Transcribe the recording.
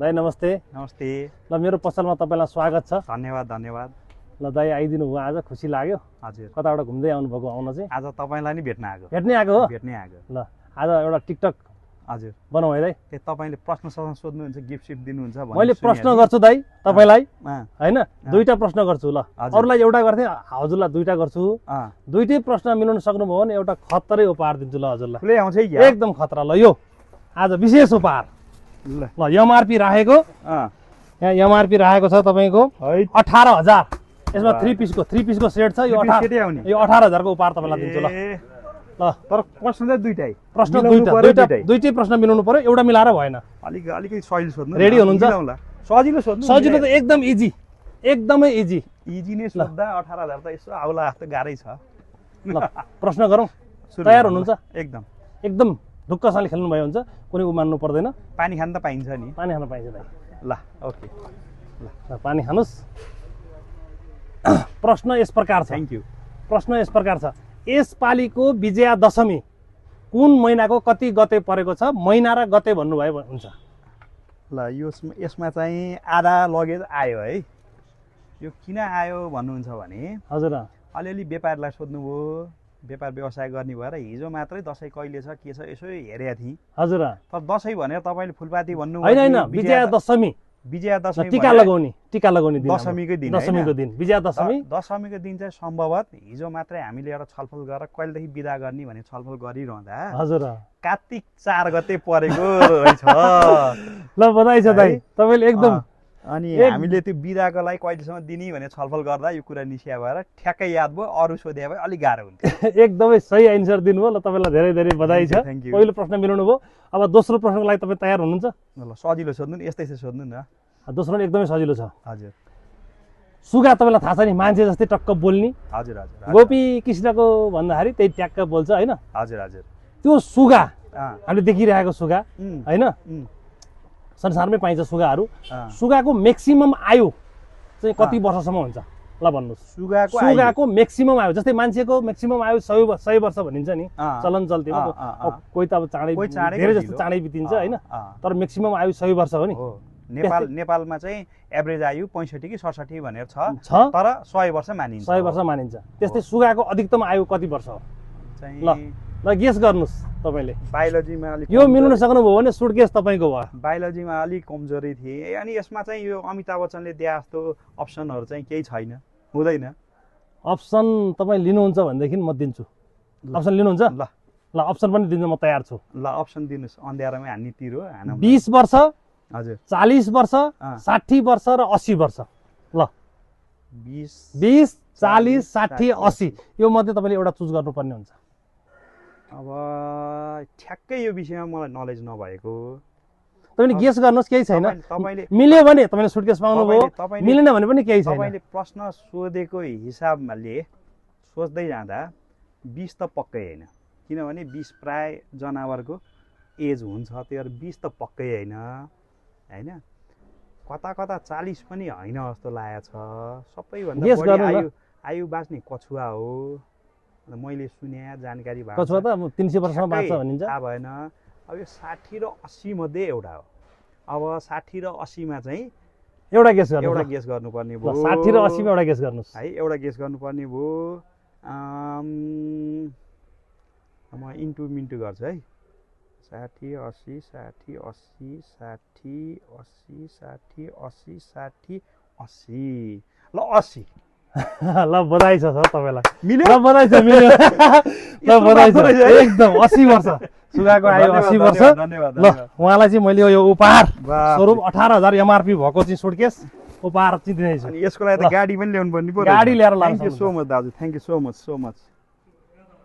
दाइ नमस्ते। नमस्ते। ल मेरो पसलमा तपाईलाई स्वागत छ। धन्यवाद धन्यवाद। ल दाइ आइदिनु भयो, आज खुसी लाग्यो। हजुर। कताबाट घुम्दै आउनु भएको आउन चाहिँ? आज तपाईलाई नि भेट्न आएको। भेट्नै आएको हो? भेट्नै आएको। ल आज एउटा टिकटक हजुर बनाऊ है दाइ। तपाईले प्रश्न सोध्नुहुन्छ, गिफ्ट सिफ्ट दिनुहुन्छ भन्ने मैले प्रश्न गर्छु दाइ तपाईलाई, हैन? दुईटा प्रश्न गर्छु। ल अरूलाई एउटा गर्थे, हजुरलाई दुईटा गर्छु। दुईटै प्रश्न मिलाउन सक्नुभयो भने एउटा खतरै उपहार दिन्छु। ल हजुरलाई खुलै आउँछ है, एकदम खतरा। ल यो आज विशेष उपहार। ल एमआरपी राखेको, यहाँ एमआरपी राखेको छ तपाईको 18,000। यसमा 3 पिसको सेट छ। यो 18,000 को उपहार तपाईलाई दिन्छु। ल ल तर प्रश्न चाहिँ दुईटै। प्रश्न दुईटै प्रश्न मिलाउनु पर्यो, एउटा मिलाएर भएन। अलिकति सजिलो सोध्नु। रेडी हुनुहुन्छ? सजिलो सोध्नु। सजिलो त एकदम इजी, एकदमै इजी। इजी नै सोध्दा 18,000 त यसो आउला जस्तो गाह्रै छ। ल प्रश्न गरौँ, तयार हुनुहुन्छ? एकदम एकदम ढुक्कसँगले खेल्नु भयो हुन्छ, कुनै उमान्नु पर्दैन। पानी खान त पाइन्छ नि? पानी खान पाइन्छ दाइ। ल ओके, ल पानी खानुस्। प्रश्न यस प्रकार छ। Thank you. प्रश्न यस प्रकार छ, यसपालिको विजया दशमी कुन महिनाको कति गते परेको छ? महिना र गते भन्नुभयो हुन्छ। ल यसमा चाहिँ आधा लगेज आयो है। यो किन आयो भन्नुहुन्छ भने हजुर अलिअलि व्यापारीलाई सोध्नुभयो, व्यापार व्यवसाय गर्ने भएर हिजो मात्रै दसैँ कहिले छ के छ यसो हेरेको थिएँ। हजुर तर दसैँ भनेर तपाईँले फुलपाती भन्नु होइन, विजया दशमी। टीका लगाउने दिन, दशमीको दिन। विजया दशमी। दशमीको दिन चाहिँ सम्भवतः हिजो मात्रै हामीले एउटा छलफल गरेर कहिलेदेखि बिदा गर्ने भने छलफल गरिरहँदा हजुर कार्तिक 4 गते परेको रहेछ। ल बधाई छ दाइ, तपाईँले एकदम। अनि हामीले त्यो बिदाको लागि कहिलेसम्म दिने भने छलफल गर्दा यो कुरा निस्किया भएर ठ्याक्कै याद भयो। अरू सोधे भए अलिक गाह्रो हुन्थ्यो। एकदमै सही एन्सर दिनुभयो। ल तपाईँलाई धेरै धेरै बधाई छ। पहिलो प्रश्न मिलाउनु भयो। अब दोस्रो प्रश्नको लागि तपाईँ तयार हुनुहुन्छ? ल सजिलो सोध्नु नि, यस्तै सोध्नु न। दोस्रो एकदमै सजिलो छ। हजुर। सुगा तपाईँलाई थाहा छ नि, मान्छे जस्तै टक्क बोल्ने। हजुर हजुर। गोपी कृष्णको भन्दाखेरि त्यही ट्याक्क बोल्छ होइन? हजुर हजुर। त्यो सुगा हामीले देखिरहेको सुगा होइन, संसारमै पाइन्छ सुगाहरू। सुगाको म्याक्सिमम आयु चाहिँ कति वर्षसम्म हुन्छ? ल भन्नुहोस्। सुगाको म्याक्सिमम आयु, जस्तै मान्छेको म्याक्सिमम आयु 100 वर्ष भनिन्छ नि चलन चल्तीमा। कोही त अब चाँडै, धेरै जस्तो चाँडै बितिन्छ होइन, तर म्याक्सिमम आयु 100 वर्ष हो नि। नेपालमा चाहिँ एभरेज आयु 65 कि 67 भनेर छ, तर 100 वर्ष मानिन्छ। 100 वर्ष मानिन्छ। त्यस्तै सुगाको अधिकतम आयु कति वर्ष हो? ल गेस गर्नुहोस् तपाईँले। बायोलोजीमा अलिक यो मिलाउन सक्नुभयो भने सुटकेस तपाईँको भयो। बायोलोजीमा अलिक कमजोरी थिए। अनि यसमा चाहिँ यो अमिताभ बच्चनले दिए जस्तो अप्सनहरू चाहिँ केही छैन, हुँदैन। अप्सन तपाईँ लिनुहुन्छ भनेदेखि म दिन्छु। अप्सन लिनुहुन्छ? ल ल अप्सन पनि दिन्छु, म तयार छु। ल अप्सन दिनुहोस्। अन्ध्यारोमा हान्ने तिर हो। 20 वर्ष, हजुर 40 वर्ष, 60 वर्ष र 80 वर्ष। ल 20, 40, 60, 80 यो मध्ये तपाईँले एउटा चुज गर्नुपर्ने हुन्छ। अब ठ्याक्कै यो विषयमा मलाई नलेज नभएको। तपाईँले गेस गर्नुहोस्, केही छैन। मिल्यो भने तपाईँले सुटकेस पाउनुभयो, मिलेन भने पनि केही छैन। तपाईँले प्रश्न सोधेको हिसाबले सोच्दै जाँदा 20 त पक्कै होइन, किनभने 20 प्राय जनावरको एज हुन्छ। त्यो 20 त पक्कै होइन होइन, कता कता 40 पनि होइन जस्तो लागेको छ। सबैभन्दा बढी आयु बाँच्ने कछुवा हो मैले सुने, जानकारी भएको। कछुवा त 300 वर्षसम्म बाँच्छ भनिन्छ। थाहा भएन। अब यो 60 र 80 मध्ये एउटा हो। अब 60 र 80 मा चाहिँ एउटा गेस गर्नुपर्ने भयो। 60 र 80 मा एउटा गेस गर्नुहोस् है। एउटा गेस गर्नुपर्ने भयो। म इन्टु मिन्टु गर्छु है। 60, 80, 60, 80, 60, 80, 60, 80, 60, 80। ल 80। ल बधाई छ सर तपाईँलाई। मिल्यो? ल बधाई छ, मिल्यो। ल बधाई छ, एकदम 80 वर्ष सुगाको आयु 80 वर्ष। ल उहाँलाई चाहिँ मैले यो उपहार स्वरूप 18,000 एमआरपी भएको चाहिँ सुटकेस उपहार चाहिँ दिनेछु। यसको लागि त गाडी पनि ल्याउनु पर्ने पो। गाडी ल्याएर लानु। थ्याङ्क यू सो मच दाजु, थ्याङ्क यू सो मच।